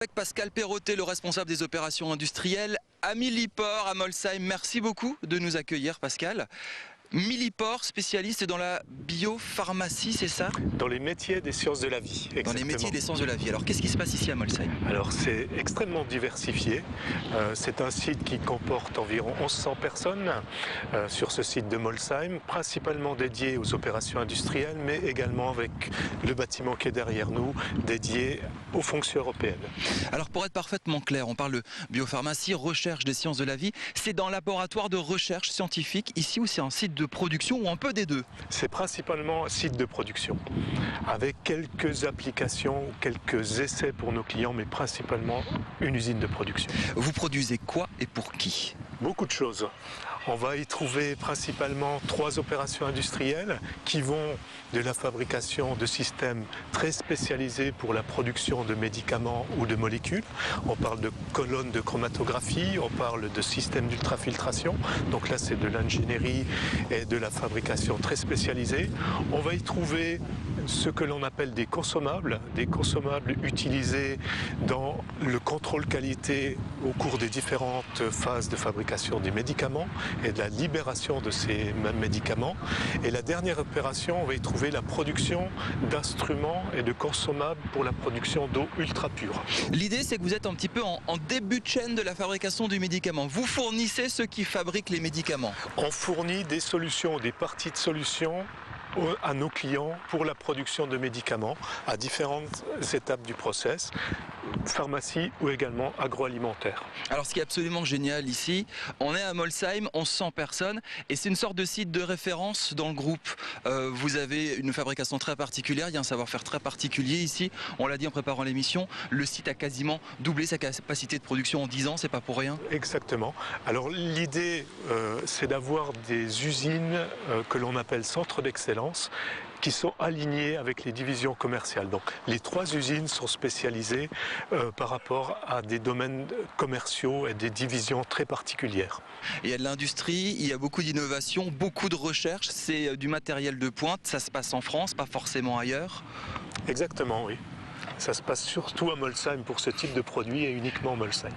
Avec Pascal Perrotet, le responsable des opérations industrielles à Millipore, à Molsheim. Merci beaucoup de nous accueillir, Pascal. Millipore, spécialiste dans la biopharmacie, c'est ça? Dans les métiers des sciences de la vie, exactement. Dans les métiers des sciences de la vie. Alors, qu'est-ce qui se passe ici à Molsheim? Alors, c'est extrêmement diversifié. C'est un site qui comporte environ 1100 personnes sur ce site de Molsheim, principalement dédié aux opérations industrielles, mais également avec le bâtiment qui est derrière nous, dédié aux fonctions européennes. Alors, pour être parfaitement clair, on parle de biopharmacie, recherche des sciences de la vie. C'est dans un laboratoire de recherche scientifique, ici, ou c'est un site de production, ou un peu des deux? C'est principalement un site de production, avec quelques applications, quelques essais pour nos clients, mais principalement une usine de production. Vous produisez quoi et pour qui? Beaucoup de choses. On va y trouver principalement 3 opérations industrielles qui vont de la fabrication de systèmes très spécialisés pour la production de médicaments ou de molécules. On parle de colonnes de chromatographie, on parle de systèmes d'ultrafiltration. Donc là, c'est de l'ingénierie et de la fabrication très spécialisée. On va y trouver ce que l'on appelle des consommables utilisés dans le contrôle qualité au cours des différentes phases de fabrication des médicaments et de la libération de ces mêmes médicaments. Et la dernière opération, on va y trouver la production d'instruments et de consommables pour la production d'eau ultra pure. L'idée, c'est que vous êtes un petit peu en début de chaîne de la fabrication du médicament. Vous fournissez ceux qui fabriquent les médicaments. On fournit des solutions, des parties de solutions à nos clients pour la production de médicaments à différentes étapes du process, pharmacie ou également agroalimentaire. Alors ce qui est absolument génial ici, on est à Molsheim, 1100 personnes et c'est une sorte de site de référence dans le groupe. Vous avez une fabrication très particulière, il y a un savoir-faire très particulier ici. On l'a dit en préparant l'émission, le site a quasiment doublé sa capacité de production en 10 ans, c'est pas pour rien. Exactement. Alors l'idée, c'est d'avoir des usines que l'on appelle centres d'excellence, qui sont alignés avec les divisions commerciales. Donc les 3 usines sont spécialisées par rapport à des domaines commerciaux et des divisions très particulières. Il y a de l'industrie, il y a beaucoup d'innovation, beaucoup de recherche, c'est du matériel de pointe, ça se passe en France, pas forcément ailleurs. Exactement, oui. Ça se passe surtout à Molsheim pour ce type de produit et uniquement à Molsheim.